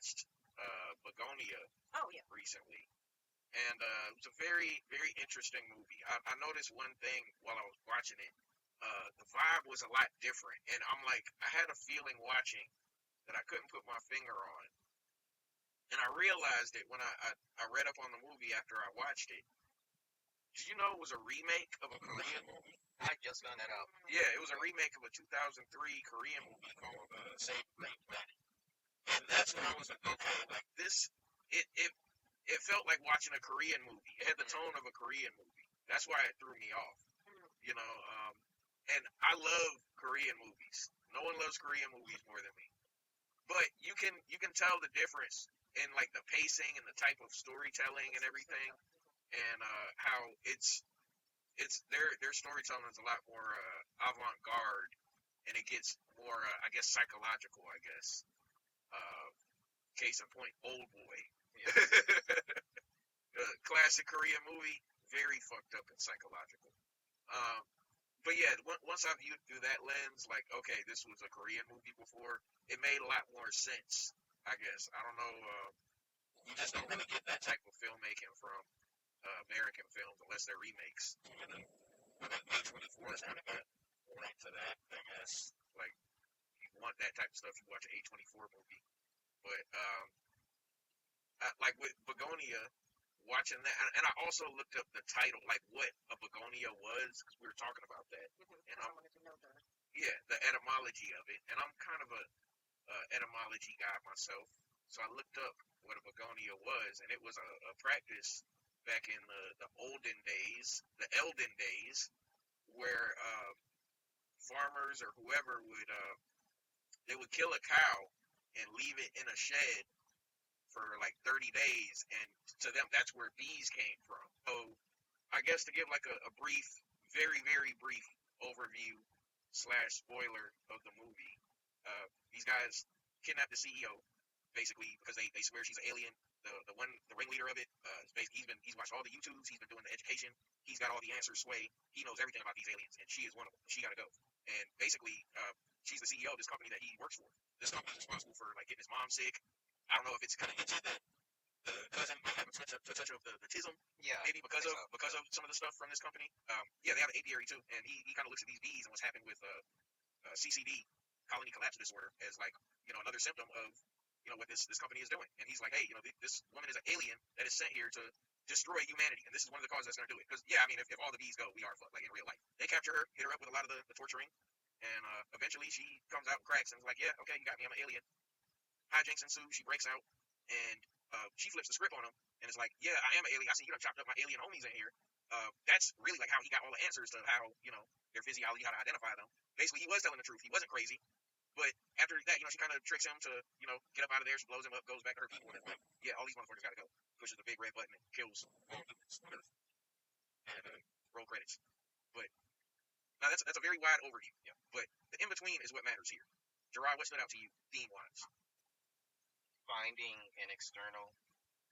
watched Bugonia Oh yeah. recently, and it was a very, very interesting movie. I noticed one thing while I was watching it. The vibe was a lot different, and I'm like, I had a feeling watching that I couldn't put my finger on, and I realized it when I read up on the movie after I watched it. Did you know it was a remake of a Korean movie? I just found that out. Yeah, it was a remake of a 2003 Korean movie called Save Late Planet. And that's when I was like, okay, like this. It felt like watching a Korean movie. It had the tone of a Korean movie. That's why it threw me off. You know, and I love Korean movies. No one loves Korean movies more than me. But you can tell the difference in like the pacing and the type of storytelling and everything, and how it's their storytelling is a lot more avant garde, and it gets more I guess psychological. I guess case in point, Old Boy, classic Korean movie, very fucked up and psychological. Um, but yeah, once I viewed through that lens, like okay, this was a Korean movie before, it made a lot more sense. I guess I don't know. You just don't really get that type of filmmaking from American films unless they're remakes. You know, A24 is kind of got right to that, I guess. Like you want that type of stuff, you watch an A24 movie. But like with Bugonia, watching that, and I also looked up the title, like what a Bugonia was, because we were talking about that. And I wanted to know the. Yeah, the etymology of it, and I'm kind of a etymology guy myself, so I looked up what a Bugonia was, and it was a practice back in the olden days, the Elden days, where farmers or whoever would they would kill a cow and leave it in a shed for like 30 days, and to them that's where bees came from. So I guess to give like a brief, very, very brief overview slash spoiler of the movie, these guys kidnap the CEO basically because they swear she's an alien. The ringleader of it, he's watched all the YouTubes, he's been doing the education, he's got all the answers. Sway, he knows everything about these aliens, and she is one of them. She got to go, and basically, she's the CEO of this company that he works for. This company is responsible for like getting his mom sick. I don't know if it's kind of into the cousin might have a touch of the tism, Yeah. maybe because of some of the stuff from this company. Yeah, they have an apiary too, and he kind of looks at these bees and what's happened with CCD, colony collapse disorder, as like another symptom of what this company is doing. And he's like, hey, this woman is an alien that is sent here to destroy humanity, and this is one of the causes that's going to do it. Because yeah, I mean, if all the bees go, we are fucked, like in real life. They capture her, hit her up with a lot of the torturing, and eventually she comes out, cracks, and is like, yeah, okay, you got me, I'm an alien. Hijinks ensue. She breaks out, and she flips the script on him, and it's like, yeah, I am an alien. I see you done chopped up my alien homies in here. That's really like how he got all the answers to how their physiology, how to identify them. Basically, he was telling the truth. He wasn't crazy. But after that, she kind of tricks him to, get up out of there. She blows him up, goes back to her people, and it's like, yeah, all these motherfuckers got to go. Pushes the big red button and kills all of them. And roll credits. But now that's a very wide overview. Yeah. But the in between is what matters here. Gerard, what stood out to you theme wise? Finding an external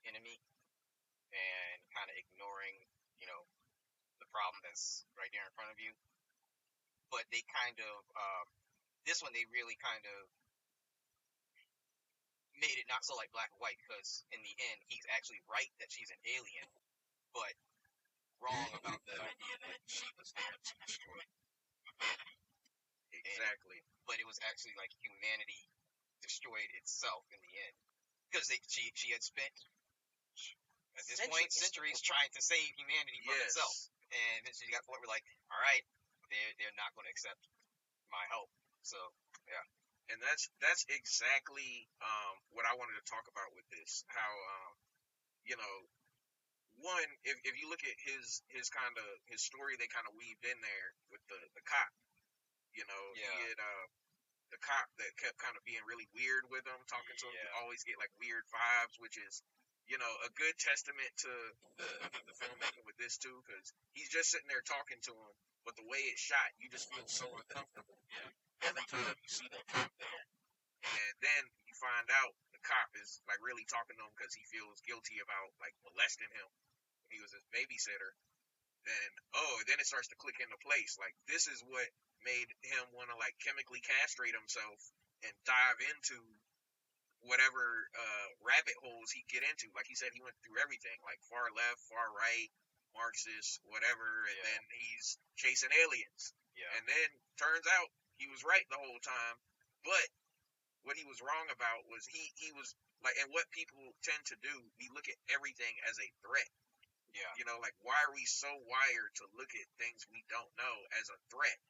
enemy and kind of ignoring, the problem that's right there in front of you. But they kind of, this one, they really kind of made it not so like black and white, because in the end, he's actually right that she's an alien, but wrong about the idea that she was there to destroy humanity. Exactly. But it was actually like humanity destroyed itself in the end, because she had spent at this point centuries trying to save humanity from itself, and then she got to the point where like, all right, they're not going to accept my help. So yeah. And that's exactly what I wanted to talk about with this. How one, if you look at his kind of his story, they kind of weaved in there with the cop. He had the cop that kept kind of being really weird with him, talking to him. You always get like weird vibes, which is a good testament to the filmmaking with this too, because he's just sitting there talking to him, but the way it's shot, you just feel so uncomfortable. Yeah. Every time you see that cop there. And then you find out the cop is like really talking to him because he feels guilty about like molesting him when he was his babysitter. Then it starts to click into place. Like this is what made him want to like chemically castrate himself and dive into whatever rabbit holes he get into. Like he said, he went through everything, like far left, far right, Marxist, whatever, and then he's chasing aliens. Yeah. And then turns out he was right the whole time, but what he was wrong about was he was like, and what people tend to do, we look at everything as a threat. Yeah. You know, like, why are we so wired to look at things we don't know as a threat?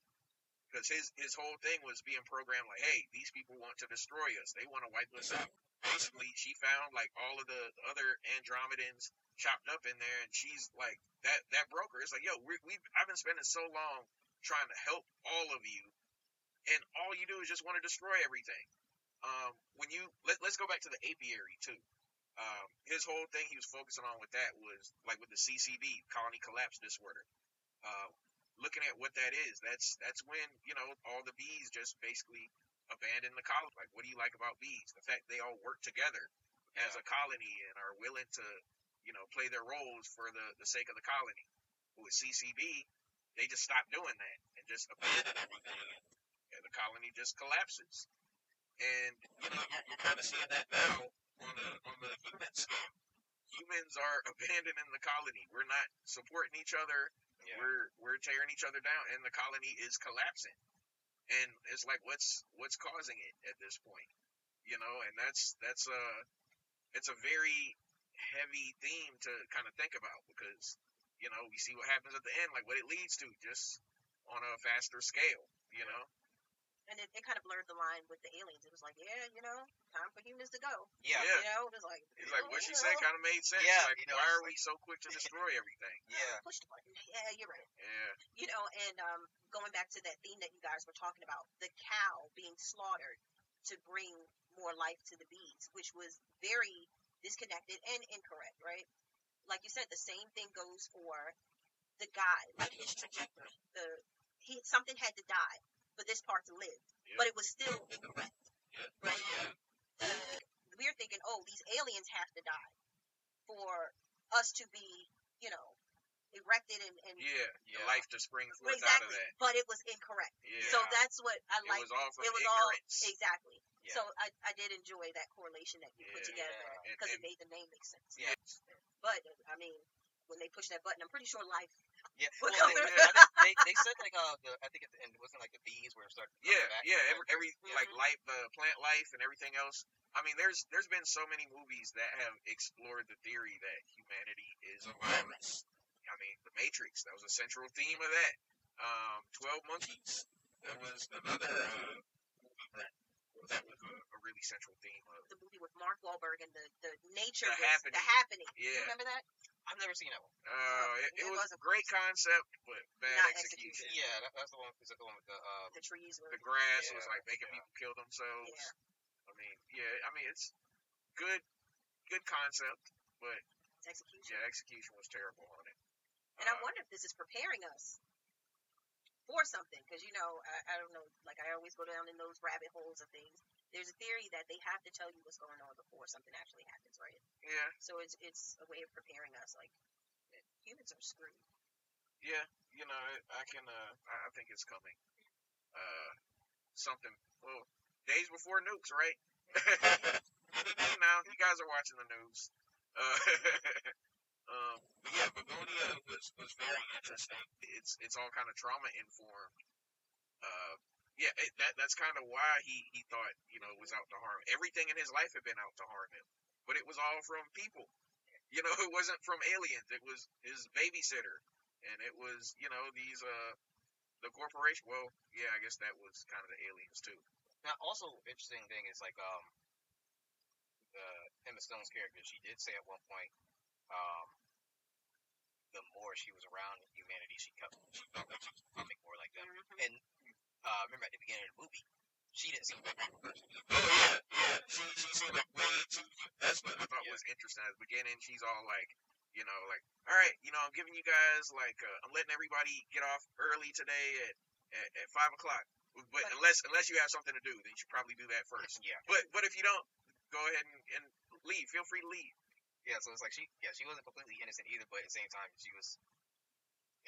Because his whole thing was being programmed like, hey, these people want to destroy us. They want to wipe us out. Basically, she found like all of the other Andromedans chopped up in there, and she's like, that broker. It's like, yo, I've been spending so long trying to help all of you, and all you do is just want to destroy everything. When you let's go back to the apiary too. His whole thing he was focusing on with that was like with the CCD, colony collapse disorder. Looking at what that is, that's when, you know, all the bees just basically abandon the colony. Like, what do you like about bees? The fact they all work together as a colony and are willing to, you know, play their roles for the sake of the colony. But with CCB, they just stop doing that and just abandon everything, and the colony just collapses. And you know, you're kind of seeing that now on the human scale. Humans are abandoning the colony. We're not supporting each other. Yeah. We're tearing each other down, and the colony is collapsing. And it's like, what's causing it at this point? You know, and it's a very heavy theme to kind of think about, because, you know, we see what happens at the end, like what it leads to, just on a faster scale, you know. And it kind of blurred the line with the aliens. It was like, yeah, you know, time for humans to go. Yeah. You know, it was like, it's like what she said kind of made sense. Yeah. Like, you know, why are we so quick to destroy everything? Yeah. Push the button. Yeah, you're right. Yeah. You know, and going back to that theme that you guys were talking about, the cow being slaughtered to bring more life to the bees, which was very disconnected and incorrect, right? Like you said, the same thing goes for the guy, like his trajectory. Something had to die for this part to live, but it was still incorrect, right? We're thinking, oh, these aliens have to die for us to be, you know, erected and life to spring forth exactly. out of that. But it was incorrect. Yeah. So that's what I like. It was all from ignorance. Exactly. Yeah. So I did enjoy that correlation that you put together, because it made the name make sense. Yeah. But I mean, when they push that button, I'm pretty sure life. Yeah, well, they said like I think at the end it wasn't like the bees were starting. Every like life, the plant life and everything else. I mean, there's been so many movies that have explored the theory that humanity is a virus. I mean, The Matrix, that was a central theme of that. 12 Monkeys, that was another that was a really central theme of the movie with Mark Wahlberg and the nature, the happening. Yeah. You remember that? I've never seen that one. It was a great concept, but bad execution. Yeah, that's the one. Is that the one with the trees? The grass was like making people kill themselves. Yeah. I mean, it's good concept, but execution. Yeah, execution was terrible on it. And I wonder if this is preparing us for something, because, you know, I don't know, like I always go down in those rabbit holes of things. There's a theory that they have to tell you what's going on before something actually happens, right? Yeah. So it's a way of preparing us, like, humans are screwed. Yeah, you know, I think it's coming. Something, well, days before nukes, right? Now, you guys are watching the news. Bugonia was very interesting. It's all kind of trauma informed. That's kind of why he thought, you know, it was out to harm. Everything in his life had been out to harm him, but it was all from people. You know, it wasn't from aliens. It was his babysitter, and it was, you know, these the corporation. Well, yeah, I guess that was kind of the aliens too. Now, also interesting thing is like Emma Stone's character. She did say at one point, the more she was around humanity, she felt like she was becoming more like them. Mm-hmm. And remember at the beginning of the movie, she didn't seem like that person. Oh yeah. She seemed like way too. That's what I thought was interesting. At the beginning, she's all like, you know, like, all right, you know, I'm giving you guys like, I'm letting everybody get off early today at 5 o'clock. But unless you have something to do, then you should probably do that first. Yeah. But if you don't, go ahead and leave. Feel free to leave. Yeah, so it's like she wasn't completely innocent either, but at the same time, she was,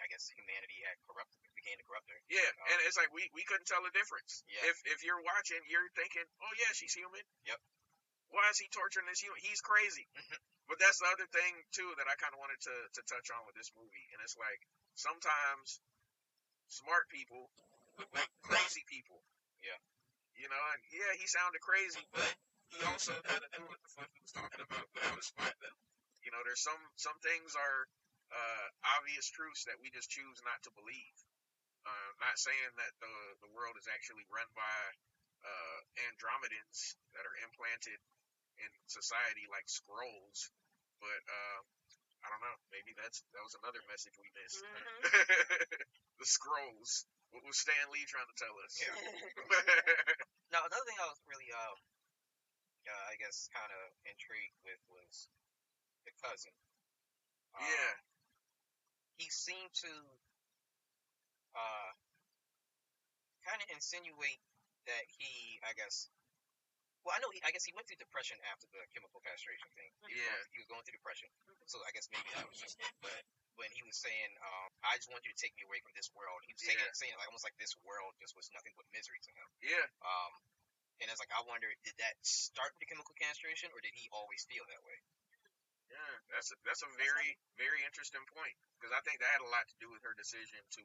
I guess, humanity began to corrupt her. Yeah, and it's like we couldn't tell the difference. Yeah. If you're watching, you're thinking, oh yeah, she's human. Yep. Why is he torturing this human? He's crazy. But that's the other thing too that I kind of wanted to touch on with this movie, and it's like sometimes smart people look like crazy people. Yeah. You know, and yeah, he sounded crazy, but he also kind of knew what the fuck he was talking about without a spot them. You know, there's some things are obvious truths that we just choose not to believe. Not saying that the world is actually run by Andromedans that are implanted in society like scrolls, but I don't know. Maybe that was another message we missed. The scrolls. What was Stan Lee trying to tell us? Yeah. Now, another thing I was really, I guess, kind of intrigued with was the cousin. Yeah. He seemed to kind of insinuate that he, I guess, well, I guess he went through depression after the chemical castration thing. He was going through depression. So I guess maybe that was just it. But when he was saying, I just want you to take me away from this world, he was saying like almost like this world just was nothing but misery to him. Yeah. And it's like, I wonder, did that start with the chemical castration, or did he always feel that way? Yeah, that's a very, very interesting point, because I think that had a lot to do with her decision to,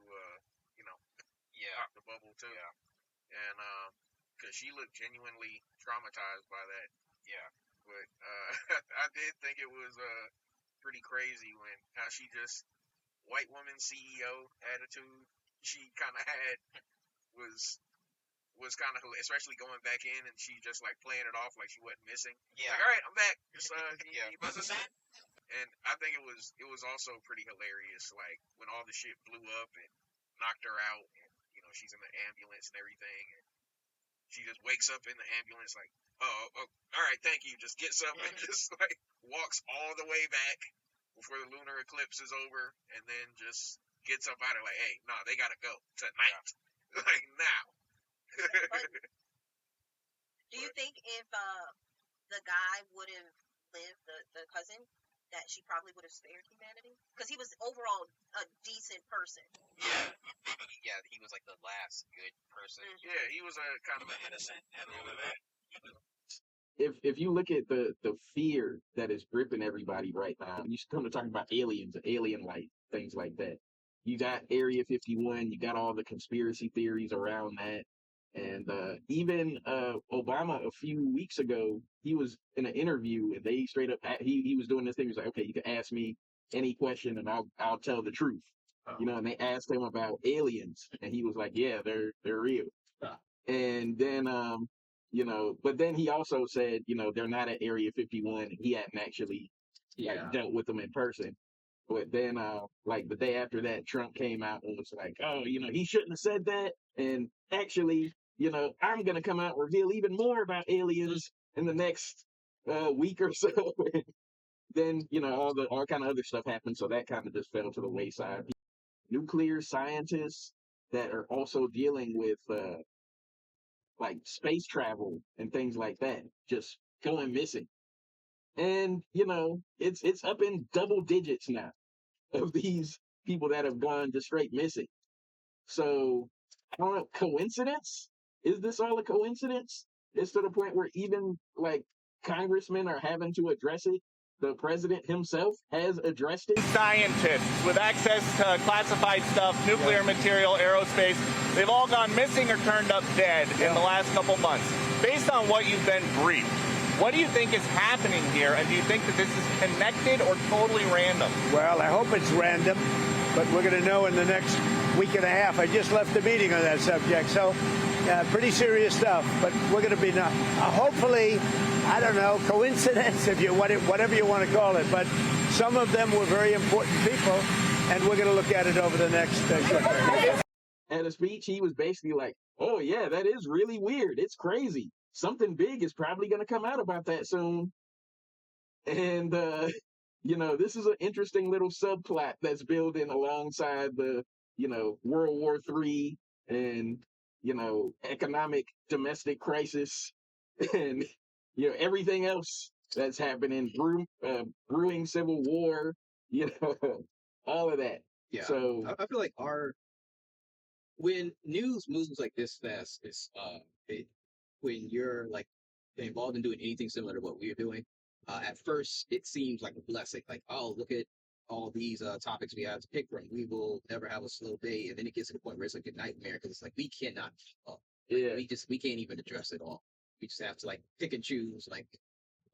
pop the bubble too. Yeah. And because she looked genuinely traumatized by that. Yeah. But I did think it was pretty crazy when how she just white woman CEO attitude she kind of had was kind of, especially going back in and she just like playing it off like she wasn't missing. Yeah. Like, all right, I'm back. Just can you buzz us in? And I think it was also pretty hilarious, like when all the shit blew up and knocked her out, and she's in the ambulance and everything, and she just wakes up in the ambulance like, oh, all right, thank you. Just gets up and just like walks all the way back before the lunar eclipse is over, and then just gets up out of like, hey, no, they gotta go tonight, like now. Do you think if the guy would have lived, the cousin, that she probably would have spared humanity? Because he was overall a decent person. Yeah, he was like the last good person. Yeah, he was a kind of an innocent and all of that. If you look at the fear that is gripping everybody right now, you come to talk about aliens, alien life, things like that. You got Area 51, you got all the conspiracy theories around that. And even Obama a few weeks ago, he was in an interview and they straight up he was doing this thing. He was like, okay, you can ask me any question and I'll tell the truth. And they asked him about aliens and he was like, yeah, they're real. And then but then he also said, they're not at Area 51 and he hadn't actually dealt with them in person. But then, like the day after that, Trump came out and was like, oh, he shouldn't have said that. And actually, I'm going to come out and reveal even more about aliens in the next week or so. Then, all kind of other stuff happened. So that kind of just fell to the wayside. Nuclear scientists that are also dealing with like space travel and things like that just going missing. And, it's up in double digits now of these people that have gone just straight missing. So, I don't know, coincidence? Is this all a coincidence? It's to the point where even like congressmen are having to address it. The president himself has addressed it. Scientists with access to classified stuff, nuclear material, aerospace, they've all gone missing or turned up dead in the last couple months. Based on what you've been briefed, what do you think is happening here, and do you think that this is connected or totally random? Well, I hope it's random, but we're going to know in the next week and a half. I just left the meeting on that subject, so pretty serious stuff, but we're going to be hopefully, I don't know, coincidence, if you whatever you want to call it, but some of them were very important people, and we're going to look at it over the next short period. At a speech, he was basically like, oh yeah, that is really weird. It's crazy. Something big is probably going to come out about that soon. And, this is an interesting little subplot that's building alongside the, World War III and, economic domestic crisis and, everything else that's happening, brewing civil war, all of that. Yeah. So I feel like when news moves like this fast, when you're like involved in doing anything similar to what we are doing, at first it seems like a blessing. Like, oh, look at all these topics we have to pick from. We will never have a slow day, and then it gets to the point where it's like a nightmare because it's like we cannot keep up. Yeah. We can't even address it all. We just have to like pick and choose. Like,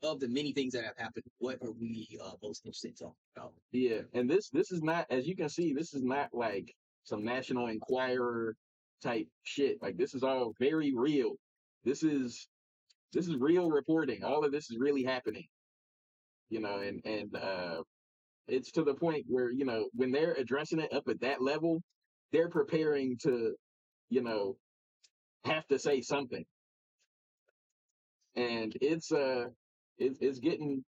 of the many things that have happened, what are we most interested in talking about? Yeah, and this is not, as you can see, this is not like some National Enquirer type shit. Like, this is all very real. This is real reporting. All of this is really happening. You know, and it's to the point where, you know, when they're addressing it up at that level, they're preparing to, you know, have to say something. And it's getting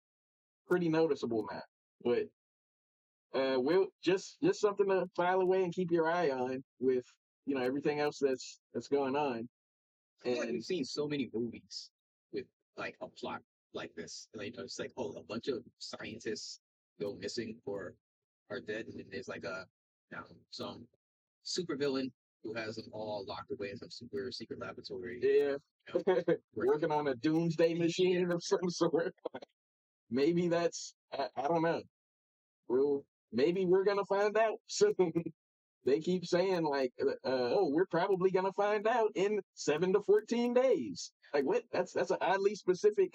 pretty noticeable now. But we'll just something to file away and keep your eye on with, you know, everything else that's going on. I feel like And we've seen so many movies with like a plot like this. Like, you know, it's like, oh, a bunch of scientists go missing or are dead, and then there's like some supervillain who has them all locked away in some super secret laboratory. yeah, You know, working on a doomsday machine of some sort. Maybe that's I don't know. Maybe we're gonna find out soon. They keep saying like, oh, we're probably gonna find out in 7 to 14 days. Like, what? That's an oddly specific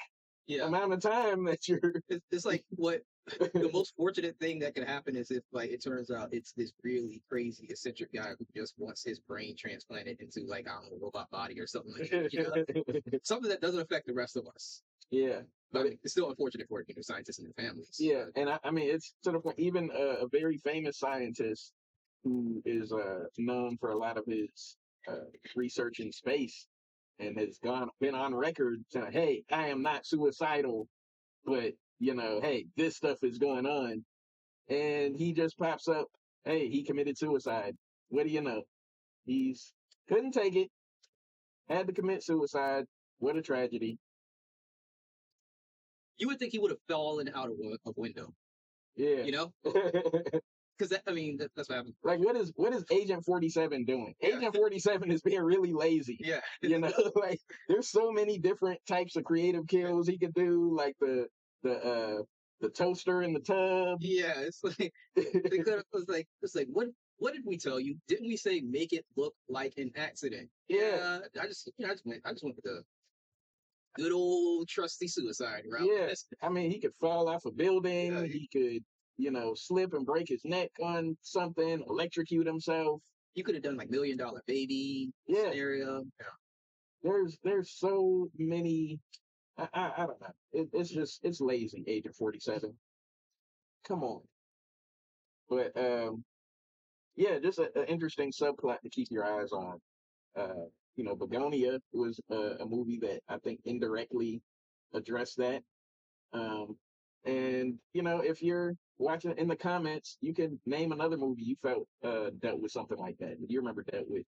amount of time that you're. It's like what the most fortunate thing that can happen is if like it turns out it's this really crazy eccentric guy who just wants his brain transplanted into like, I don't know, a robot body or something like that. You know? Something that doesn't affect the rest of us. Yeah. But it's still unfortunate for scientists and their families. Yeah, and I mean, it's to the point, even a very famous scientist who is known for a lot of his research in space and has been on record saying, hey, I am not suicidal, but, you know, hey, this stuff is going on. And he just pops up, hey, he committed suicide. What do you know? He's couldn't take it, had to commit suicide. What a tragedy. You would think he would have fallen out of a window. Yeah. You know? Because that's what happened. Like, what is Agent 47 doing? Yeah. Agent 47 is being really lazy. Yeah. You know, like, there's so many different types of creative kills he could do, like the toaster in the tub. Yeah, it's like it's like what did we tell you? Didn't we say make it look like an accident? Yeah. I just went with the good old trusty suicide route. Yeah. I mean, he could fall off a building. Yeah. He could, you know, slip and break his neck on something, electrocute himself. You could have done like $1 Million Baby scenario. Yeah. There's so many. I don't know. It's lazy. Agent 47. Come on. But yeah, just an interesting subplot to keep your eyes on. You know, Bugonia was a movie that I think indirectly addressed that. And, you know, if you're watching in the comments, you can name another movie you felt dealt with something like that. You remember dealt with